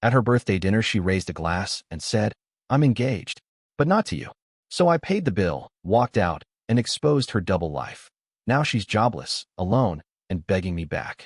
At her birthday dinner, she raised a glass and said, "I'm engaged, but not to you." So I paid the bill, walked out, and exposed her double life. Now she's jobless, alone, and begging me back.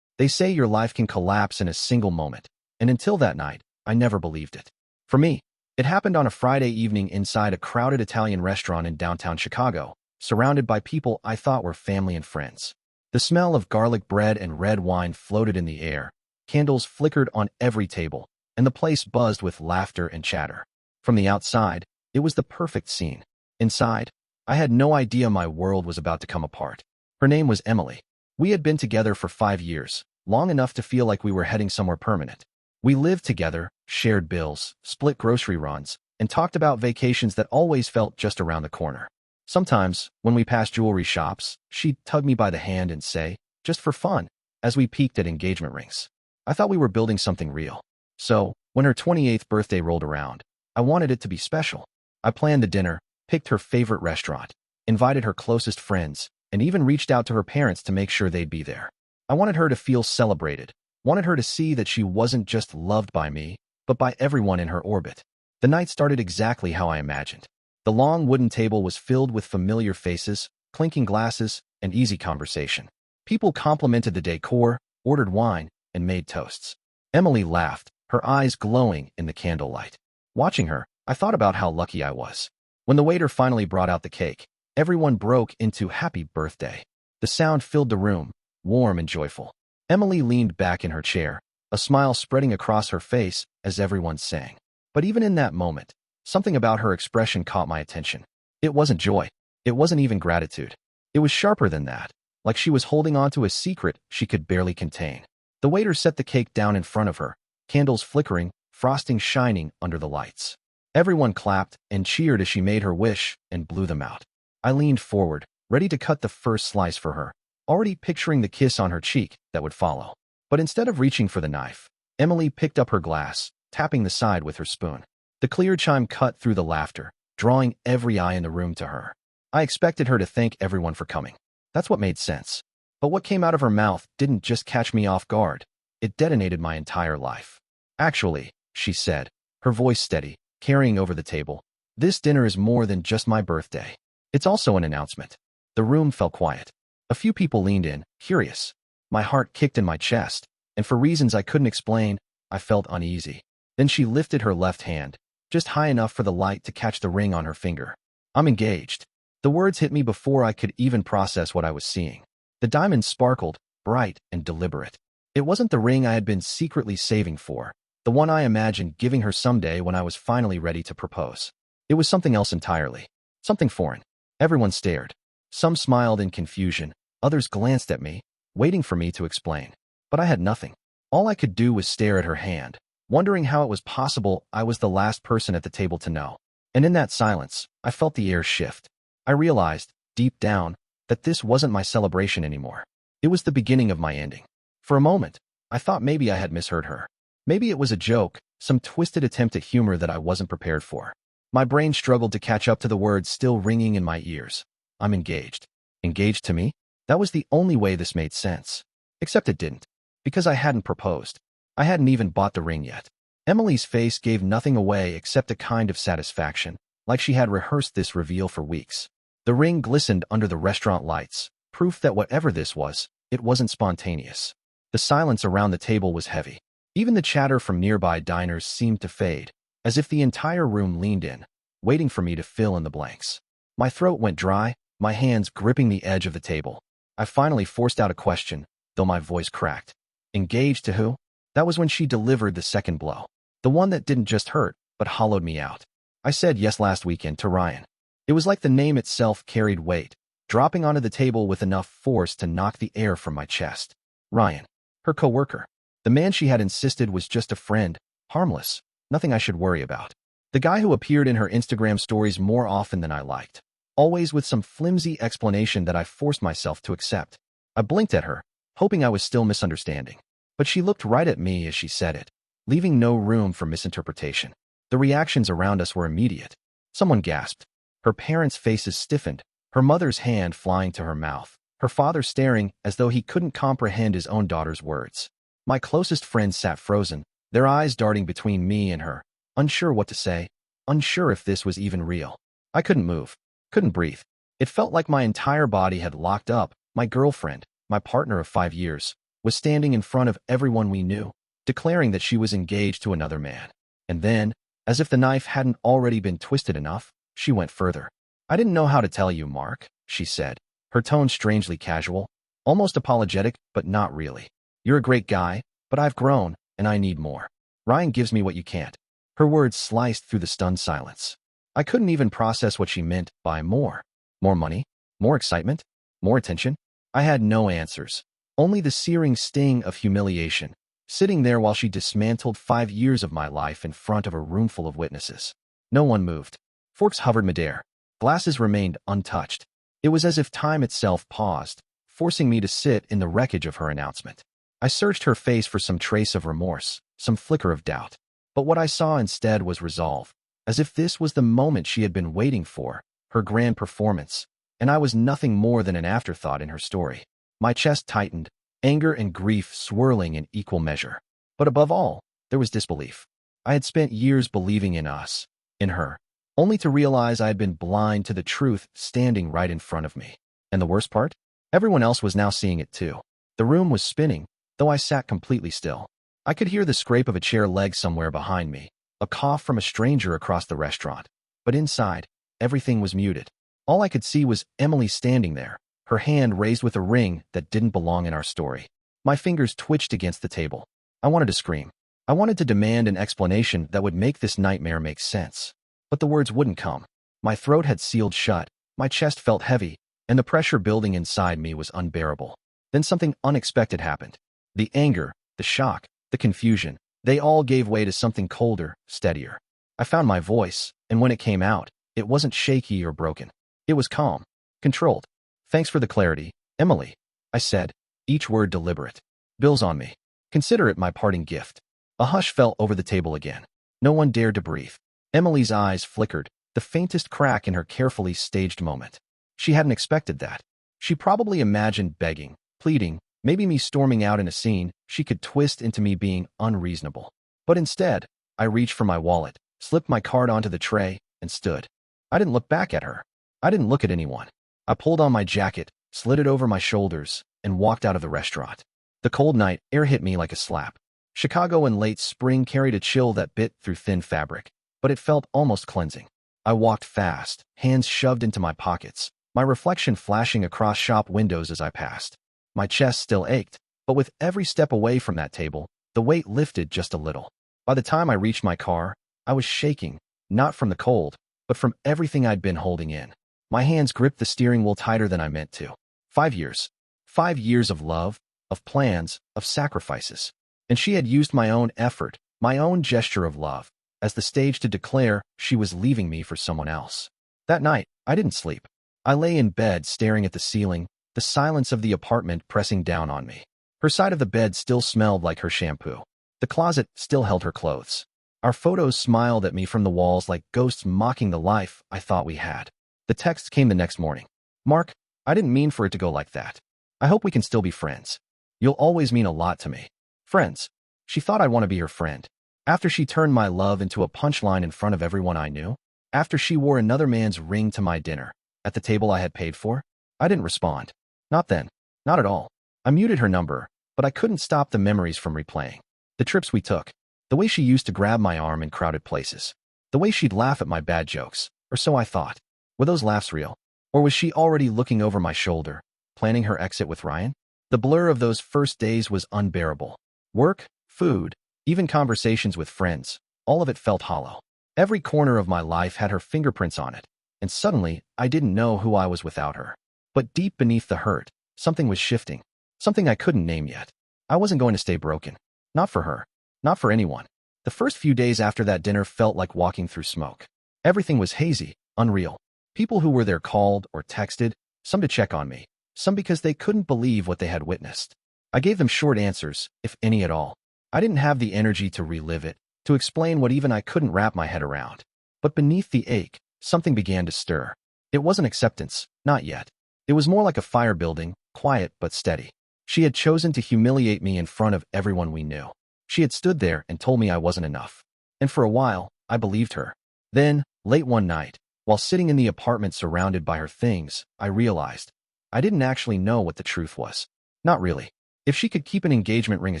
They say your life can collapse in a single moment, and until that night, I never believed it. For me, it happened on a Friday evening inside a crowded Italian restaurant in downtown Chicago, surrounded by people I thought were family and friends. The smell of garlic bread and red wine floated in the air, candles flickered on every table, and the place buzzed with laughter and chatter. From the outside, it was the perfect scene. Inside, I had no idea my world was about to come apart. Her name was Emily. We had been together for 5 years, long enough to feel like we were heading somewhere permanent. We lived together, shared bills, split grocery runs, and talked about vacations that always felt just around the corner. Sometimes, when we passed jewelry shops, she'd tug me by the hand and say, "Just for fun," as we peeked at engagement rings. I thought we were building something real. So, when her 28th birthday rolled around, I wanted it to be special. I planned the dinner, picked her favorite restaurant, invited her closest friends, and even reached out to her parents to make sure they'd be there. I wanted her to feel celebrated, wanted her to see that she wasn't just loved by me, but by everyone in her orbit. The night started exactly how I imagined. The long wooden table was filled with familiar faces, clinking glasses, and easy conversation. People complimented the decor, ordered wine, and made toasts. Emily laughed, her eyes glowing in the candlelight. Watching her, I thought about how lucky I was. When the waiter finally brought out the cake, everyone broke into "Happy Birthday." The sound filled the room, warm and joyful. Emily leaned back in her chair, a smile spreading across her face as everyone sang. But even in that moment, something about her expression caught my attention. It wasn't joy. It wasn't even gratitude. It was sharper than that, like she was holding on to a secret she could barely contain. The waiter set the cake down in front of her, candles flickering, frosting shining under the lights. Everyone clapped and cheered as she made her wish and blew them out. I leaned forward, ready to cut the first slice for her, already picturing the kiss on her cheek that would follow. But instead of reaching for the knife, Emily picked up her glass, tapping the side with her spoon. The clear chime cut through the laughter, drawing every eye in the room to her. I expected her to thank everyone for coming. That's what made sense. But what came out of her mouth didn't just catch me off guard. It detonated my entire life. "Actually," she said, her voice steady, carrying over the table, "this dinner is more than just my birthday. It's also an announcement." The room fell quiet. A few people leaned in, curious. My heart kicked in my chest, and for reasons I couldn't explain, I felt uneasy. Then she lifted her left hand, just high enough for the light to catch the ring on her finger. "I'm engaged." The words hit me before I could even process what I was seeing. The diamond sparkled, bright and deliberate. It wasn't the ring I had been secretly saving for, the one I imagined giving her someday when I was finally ready to propose. It was something else entirely. Something foreign. Everyone stared. Some smiled in confusion, others glanced at me, waiting for me to explain. But I had nothing. All I could do was stare at her hand, wondering how it was possible I was the last person at the table to know. And in that silence, I felt the air shift. I realized, deep down, that this wasn't my celebration anymore. It was the beginning of my ending. For a moment, I thought maybe I had misheard her. Maybe it was a joke, some twisted attempt at humor that I wasn't prepared for. My brain struggled to catch up to the words still ringing in my ears. "I'm engaged." Engaged to me? That was the only way this made sense. Except it didn't. Because I hadn't proposed. I hadn't even bought the ring yet. Emily's face gave nothing away except a kind of satisfaction, like she had rehearsed this reveal for weeks. The ring glistened under the restaurant lights, proof that whatever this was, it wasn't spontaneous. The silence around the table was heavy. Even the chatter from nearby diners seemed to fade, as if the entire room leaned in, waiting for me to fill in the blanks. My throat went dry, my hands gripping the edge of the table. I finally forced out a question, though my voice cracked. "Engaged to who?" That was when she delivered the second blow. The one that didn't just hurt, but hollowed me out. I said yes last weekend to Ryan. It was like the name itself carried weight, dropping onto the table with enough force to knock the air from my chest. Ryan. Her coworker. The man she had insisted was just a friend, harmless, nothing I should worry about. The guy who appeared in her Instagram stories more often than I liked, always with some flimsy explanation that I forced myself to accept. I blinked at her, hoping I was still misunderstanding. But she looked right at me as she said it, leaving no room for misinterpretation. The reactions around us were immediate. Someone gasped. Her parents' faces stiffened, her mother's hand flying to her mouth, her father staring as though he couldn't comprehend his own daughter's words. My closest friend sat frozen, their eyes darting between me and her, unsure what to say, unsure if this was even real. I couldn't move, couldn't breathe. It felt like my entire body had locked up. My girlfriend, my partner of 5 years, was standing in front of everyone we knew, declaring that she was engaged to another man. And then, as if the knife hadn't already been twisted enough, she went further. "I didn't know how to tell you, Mark," she said, her tone strangely casual, almost apologetic, but not really. "You're a great guy, but I've grown, and I need more. Ryan gives me what you can't." Her words sliced through the stunned silence. I couldn't even process what she meant by more. More money? More excitement? More attention? I had no answers. Only the searing sting of humiliation, sitting there while she dismantled 5 years of my life in front of a room full of witnesses. No one moved. Forks hovered midair. Glasses remained untouched. It was as if time itself paused, forcing me to sit in the wreckage of her announcement. I searched her face for some trace of remorse, some flicker of doubt. But what I saw instead was resolve, as if this was the moment she had been waiting for, her grand performance, and I was nothing more than an afterthought in her story. My chest tightened, anger and grief swirling in equal measure. But above all, there was disbelief. I had spent years believing in us, in her, only to realize I had been blind to the truth standing right in front of me. And the worst part? Everyone else was now seeing it too. The room was spinning, though I sat completely still. I could hear the scrape of a chair leg somewhere behind me, a cough from a stranger across the restaurant. But inside, everything was muted. All I could see was Emily standing there, her hand raised with a ring that didn't belong in our story. My fingers twitched against the table. I wanted to scream. I wanted to demand an explanation that would make this nightmare make sense. But the words wouldn't come. My throat had sealed shut, my chest felt heavy, and the pressure building inside me was unbearable. Then something unexpected happened. The anger, the shock, the confusion, they all gave way to something colder, steadier. I found my voice, and when it came out, it wasn't shaky or broken. It was calm, controlled. "Thanks for the clarity, Emily," I said, each word deliberate. "Bill's on me. Consider it my parting gift." A hush fell over the table again. No one dared to breathe. Emily's eyes flickered, the faintest crack in her carefully staged moment. She hadn't expected that. She probably imagined begging, pleading, maybe me storming out in a scene she could twist into me being unreasonable. But instead, I reached for my wallet, slipped my card onto the tray, and stood. I didn't look back at her. I didn't look at anyone. I pulled on my jacket, slid it over my shoulders, and walked out of the restaurant. The cold night air hit me like a slap. Chicago in late spring carried a chill that bit through thin fabric, but it felt almost cleansing. I walked fast, hands shoved into my pockets, my reflection flashing across shop windows as I passed. My chest still ached, but with every step away from that table, the weight lifted just a little. By the time I reached my car, I was shaking, not from the cold, but from everything I'd been holding in. My hands gripped the steering wheel tighter than I meant to. 5 years. 5 years of love, of plans, of sacrifices. And she had used my own effort, my own gesture of love, as the stage to declare she was leaving me for someone else. That night, I didn't sleep. I lay in bed staring at the ceiling, the silence of the apartment pressing down on me. Her side of the bed still smelled like her shampoo. The closet still held her clothes. Our photos smiled at me from the walls like ghosts mocking the life I thought we had. The text came the next morning. "Mark, I didn't mean for it to go like that. I hope we can still be friends. You'll always mean a lot to me." Friends. She thought I'd want to be her friend. After she turned my love into a punchline in front of everyone I knew? After she wore another man's ring to my dinner, at the table I had paid for? I didn't respond. Not then. Not at all. I muted her number, but I couldn't stop the memories from replaying. The trips we took. The way she used to grab my arm in crowded places. The way she'd laugh at my bad jokes, or so I thought. Were those laughs real? Or was she already looking over my shoulder, planning her exit with Ryan? The blur of those first days was unbearable. Work, food, even conversations with friends, all of it felt hollow. Every corner of my life had her fingerprints on it, and suddenly I didn't know who I was without her. But deep beneath the hurt, something was shifting, something I couldn't name yet. I wasn't going to stay broken. Not for her. Not for anyone. The first few days after that dinner felt like walking through smoke. Everything was hazy, unreal. People who were there called or texted, some to check on me, some because they couldn't believe what they had witnessed. I gave them short answers, if any at all. I didn't have the energy to relive it, to explain what even I couldn't wrap my head around. But beneath the ache, something began to stir. It wasn't acceptance, not yet. It was more like a fire building, quiet but steady. She had chosen to humiliate me in front of everyone we knew. She had stood there and told me I wasn't enough. And for a while, I believed her. Then, late one night, while sitting in the apartment surrounded by her things, I realized I didn't actually know what the truth was. Not really. If she could keep an engagement ring a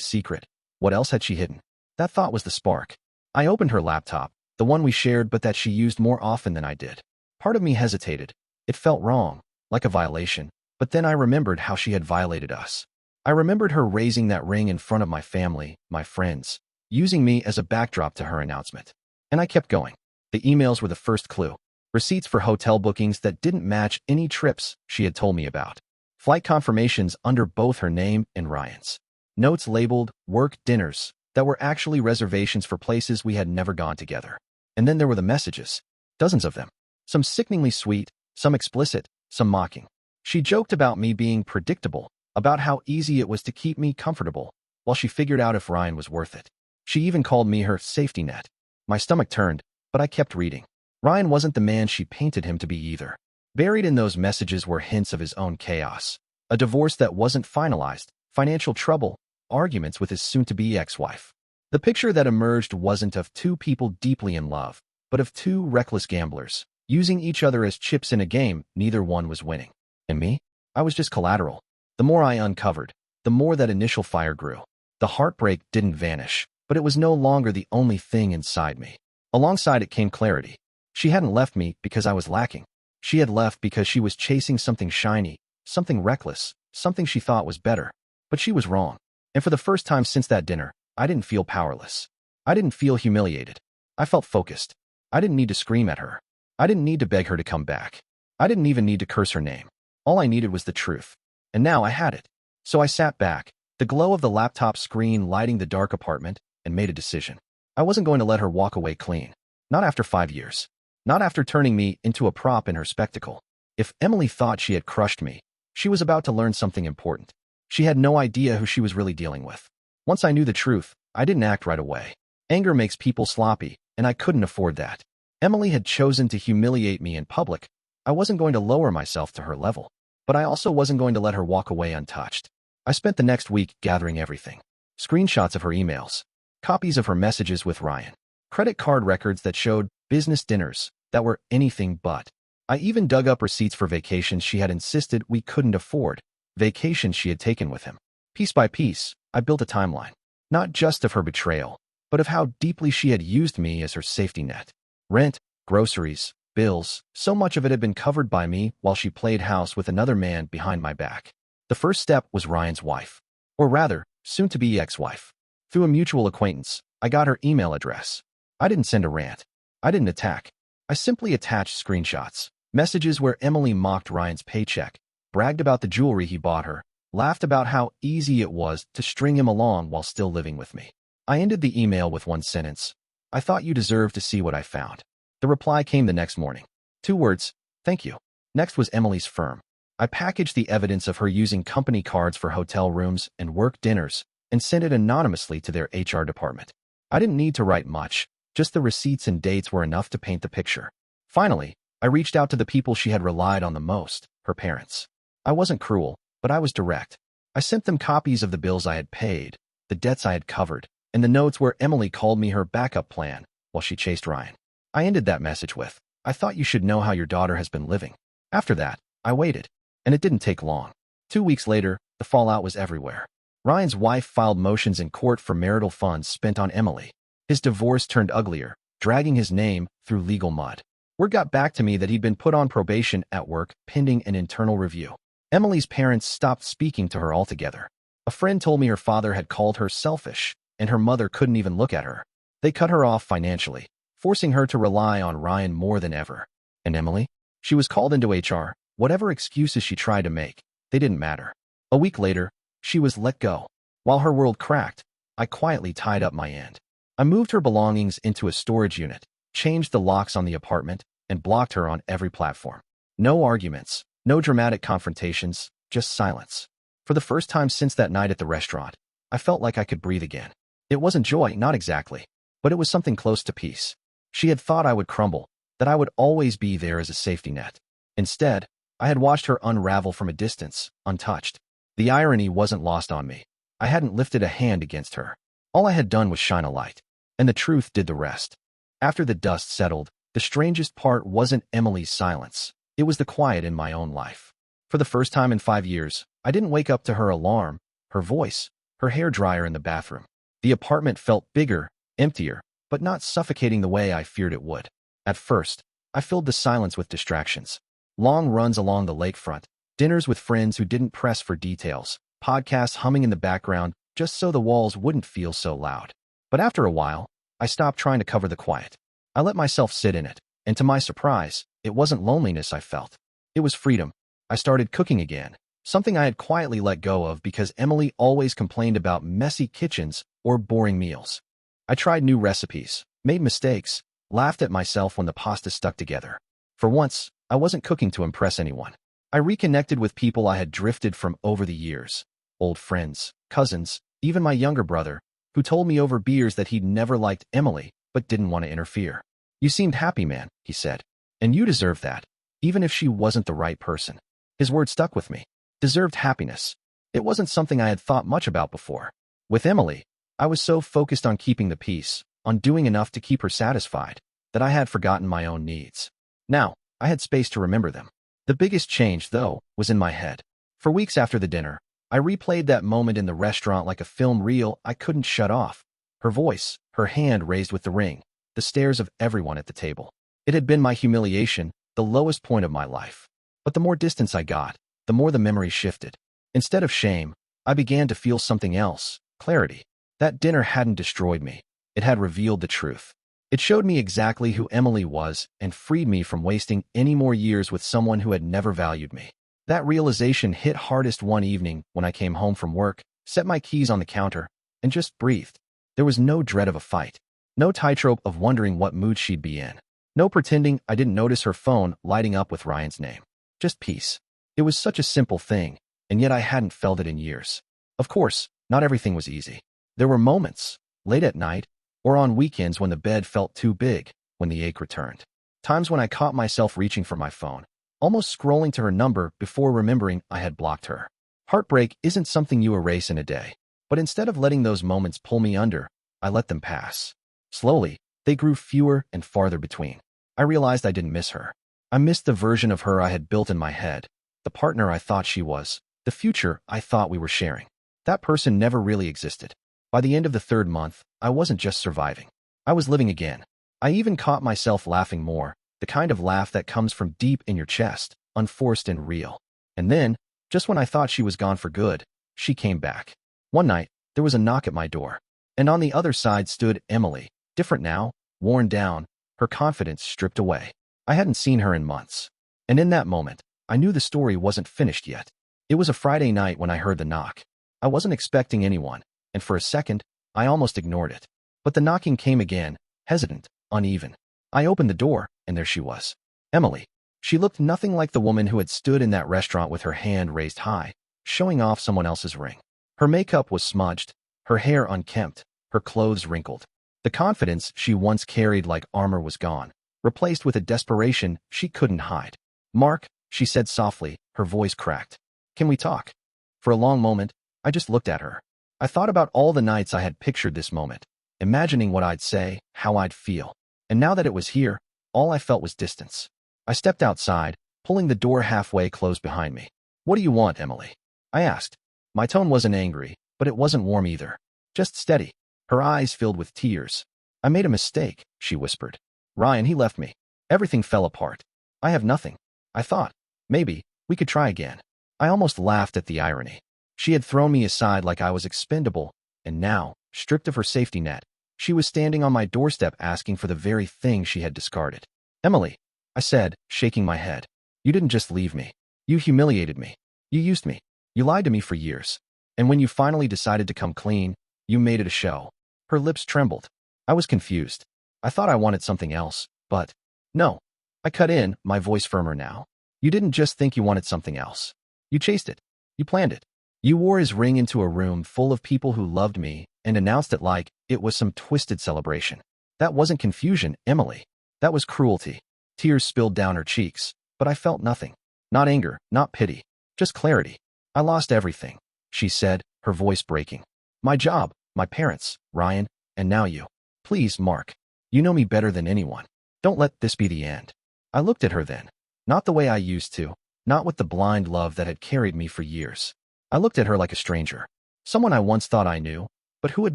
secret, what else had she hidden? That thought was the spark. I opened her laptop, the one we shared but that she used more often than I did. Part of me hesitated. It felt wrong, like a violation, but then I remembered how she had violated us. I remembered her raising that ring in front of my family, my friends, using me as a backdrop to her announcement. And I kept going. The emails were the first clue. Receipts for hotel bookings that didn't match any trips she had told me about. Flight confirmations under both her name and Ryan's. Notes labeled work dinners that were actually reservations for places we had never gone together. And then there were the messages. Dozens of them. Some sickeningly sweet, some explicit, some mocking. She joked about me being predictable, about how easy it was to keep me comfortable, while she figured out if Ryan was worth it. She even called me her safety net. My stomach turned, but I kept reading. Ryan wasn't the man she painted him to be either. Buried in those messages were hints of his own chaos. A divorce that wasn't finalized, financial trouble, arguments with his soon-to-be ex-wife. The picture that emerged wasn't of two people deeply in love, but of two reckless gamblers, using each other as chips in a game neither one was winning. And me? I was just collateral. The more I uncovered, the more that initial fire grew. The heartbreak didn't vanish, but it was no longer the only thing inside me. Alongside it came clarity. She hadn't left me because I was lacking. She had left because she was chasing something shiny, something reckless, something she thought was better. But she was wrong. And for the first time since that dinner, I didn't feel powerless. I didn't feel humiliated. I felt focused. I didn't need to scream at her. I didn't need to beg her to come back. I didn't even need to curse her name. All I needed was the truth. And now I had it. So I sat back, the glow of the laptop screen lighting the dark apartment, and made a decision. I wasn't going to let her walk away clean. Not after 5 years. Not after turning me into a prop in her spectacle. If Emily thought she had crushed me, she was about to learn something important. She had no idea who she was really dealing with. Once I knew the truth, I didn't act right away. Anger makes people sloppy, and I couldn't afford that. Emily had chosen to humiliate me in public. I wasn't going to lower myself to her level, but I also wasn't going to let her walk away untouched. I spent the next week gathering everything. Screenshots of her emails, copies of her messages with Ryan, credit card records that showed business dinners that were anything but. I even dug up receipts for vacations she had insisted we couldn't afford, vacations she had taken with him. Piece by piece, I built a timeline, not just of her betrayal, but of how deeply she had used me as her safety net. Rent, groceries, bills, so much of it had been covered by me while she played house with another man behind my back. The first step was Ryan's wife, or rather, soon-to-be ex-wife. Through a mutual acquaintance, I got her email address. I didn't send a rant. I didn't attack. I simply attached screenshots, messages where Emily mocked Ryan's paycheck, bragged about the jewelry he bought her, laughed about how easy it was to string him along while still living with me. I ended the email with one sentence. I thought you deserved to see what I found. The reply came the next morning. 2 words, thank you. Next was Emily's firm. I packaged the evidence of her using company cards for hotel rooms and work dinners and sent it anonymously to their HR department. I didn't need to write much. Just the receipts and dates were enough to paint the picture. Finally, I reached out to the people she had relied on the most, her parents. I wasn't cruel, but I was direct. I sent them copies of the bills I had paid, the debts I had covered, and the notes where Emily called me her backup plan while she chased Ryan. I ended that message with, I thought you should know how your daughter has been living. After that, I waited, and it didn't take long. 2 weeks later, the fallout was everywhere. Ryan's wife filed motions in court for marital funds spent on Emily. His divorce turned uglier, dragging his name through legal mud. Word got back to me that he'd been put on probation at work pending an internal review. Emily's parents stopped speaking to her altogether. A friend told me her father had called her selfish, and her mother couldn't even look at her. They cut her off financially, forcing her to rely on Ryan more than ever. And Emily? She was called into HR. Whatever excuses she tried to make, they didn't matter. A week later, she was let go. While her world cracked, I quietly tied up my end. I moved her belongings into a storage unit, changed the locks on the apartment, and blocked her on every platform. No arguments, no dramatic confrontations, just silence. For the first time since that night at the restaurant, I felt like I could breathe again. It wasn't joy, not exactly, but it was something close to peace. She had thought I would crumble, that I would always be there as a safety net. Instead, I had watched her unravel from a distance, untouched. The irony wasn't lost on me. I hadn't lifted a hand against her. All I had done was shine a light, and the truth did the rest. After the dust settled, the strangest part wasn't Emily's silence. It was the quiet in my own life. For the first time in 5 years, I didn't wake up to her alarm, her voice, her hairdryer in the bathroom. The apartment felt bigger, emptier, but not suffocating the way I feared it would. At first, I filled the silence with distractions. Long runs along the lakefront, dinners with friends who didn't press for details, podcasts humming in the background just so the walls wouldn't feel so loud. But after a while, I stopped trying to cover the quiet. I let myself sit in it, and to my surprise, it wasn't loneliness I felt. It was freedom. I started cooking again, something I had quietly let go of because Emily always complained about messy kitchens or boring meals. I tried new recipes, made mistakes, laughed at myself when the pasta stuck together. For once, I wasn't cooking to impress anyone. I reconnected with people I had drifted from over the years. Old friends, cousins, even my younger brother, who told me over beers that he'd never liked Emily but didn't want to interfere. "You seemed happy, man," he said. "And you deserve that, even if she wasn't the right person." His word stuck with me. Deserved happiness. It wasn't something I had thought much about before. With Emily, I was so focused on keeping the peace, on doing enough to keep her satisfied, that I had forgotten my own needs. Now, I had space to remember them. The biggest change, though, was in my head. For weeks after the dinner, I replayed that moment in the restaurant like a film reel I couldn't shut off. Her voice, her hand raised with the ring, the stares of everyone at the table. It had been my humiliation, the lowest point of my life. But the more distance I got, the more the memory shifted. Instead of shame, I began to feel something else, clarity. That dinner hadn't destroyed me. It had revealed the truth. It showed me exactly who Emily was and freed me from wasting any more years with someone who had never valued me. That realization hit hardest one evening when I came home from work, set my keys on the counter, and just breathed. There was no dread of a fight. No tightrope of wondering what mood she'd be in. No pretending I didn't notice her phone lighting up with Ryan's name. Just peace. It was such a simple thing, and yet I hadn't felt it in years. Of course, not everything was easy. There were moments, late at night, or on weekends when the bed felt too big, when the ache returned. Times when I caught myself reaching for my phone, almost scrolling to her number before remembering I had blocked her. Heartbreak isn't something you erase in a day, but instead of letting those moments pull me under, I let them pass. Slowly, they grew fewer and farther between. I realized I didn't miss her. I missed the version of her I had built in my head, the partner I thought she was, the future I thought we were sharing. That person never really existed. By the end of the 3rd month, I wasn't just surviving. I was living again. I even caught myself laughing more, the kind of laugh that comes from deep in your chest, unforced and real. And then, just when I thought she was gone for good, she came back. One night, there was a knock at my door, and on the other side stood Emily, different now, worn down, her confidence stripped away. I hadn't seen her in months. And in that moment, I knew the story wasn't finished yet. It was a Friday night when I heard the knock. I wasn't expecting anyone, and for a second, I almost ignored it. But the knocking came again, hesitant, uneven. I opened the door, and there she was. Emily. She looked nothing like the woman who had stood in that restaurant with her hand raised high, showing off someone else's ring. Her makeup was smudged, her hair unkempt, her clothes wrinkled. The confidence she once carried like armor was gone, replaced with a desperation she couldn't hide. "Mark," she said softly, her voice cracked. "Can we talk?" For a long moment, I just looked at her. I thought about all the nights I had pictured this moment, imagining what I'd say, how I'd feel. And now that it was here, all I felt was distance. I stepped outside, pulling the door halfway closed behind me. "What do you want, Emily?" I asked. My tone wasn't angry, but it wasn't warm either. Just steady. Her eyes filled with tears. "I made a mistake," she whispered. "Ryan, he left me. Everything fell apart. I have nothing. I thought, maybe, we could try again." I almost laughed at the irony. She had thrown me aside like I was expendable, and now, stripped of her safety net, she was standing on my doorstep asking for the very thing she had discarded. "Emily," I said, shaking my head, "you didn't just leave me. You humiliated me. You used me. You lied to me for years. And when you finally decided to come clean, you made it a show." Her lips trembled. I was confused. I thought I wanted something else, but no. I cut in, my voice firmer now. "You didn't just think you wanted something else. You chased it. You planned it. You wore his ring into a room full of people who loved me and announced it like it was some twisted celebration. That wasn't confusion, Emily. That was cruelty." Tears spilled down her cheeks, but I felt nothing. Not anger, not pity, just clarity. "I lost everything," she said, her voice breaking. "My job, my parents, Ryan, and now you. Please, Mark. You know me better than anyone. Don't let this be the end. I looked at her then. Not the way I used to, not with the blind love that had carried me for years. I looked at her like a stranger. Someone I once thought I knew, but who had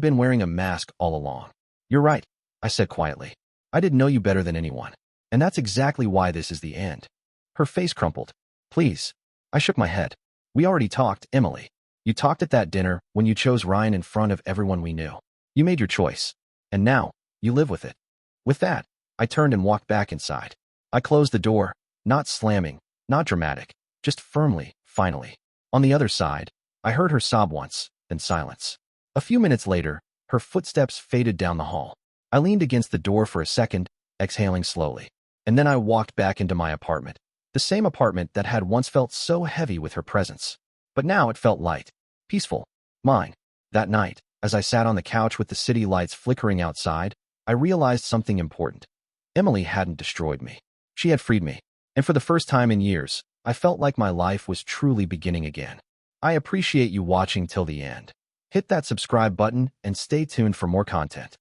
been wearing a mask all along. You're right, I said quietly. I didn't know you better than anyone. And that's exactly why this is the end. Her face crumpled. Please. I shook my head. We already talked, Emily. You talked at that dinner when you chose Ryan in front of everyone we knew. You made your choice. And now, you live with it. With that, I turned and walked back inside. I closed the door, not slamming, not dramatic, just firmly, finally. On the other side, I heard her sob once, then silence. A few minutes later, her footsteps faded down the hall. I leaned against the door for a second, exhaling slowly. And then I walked back into my apartment. The same apartment that had once felt so heavy with her presence. But now it felt light, peaceful, mine. That night, as I sat on the couch with the city lights flickering outside, I realized something important. Emily hadn't destroyed me. She had freed me. And for the first time in years, I felt like my life was truly beginning again. I appreciate you watching till the end. Hit that subscribe button and stay tuned for more content.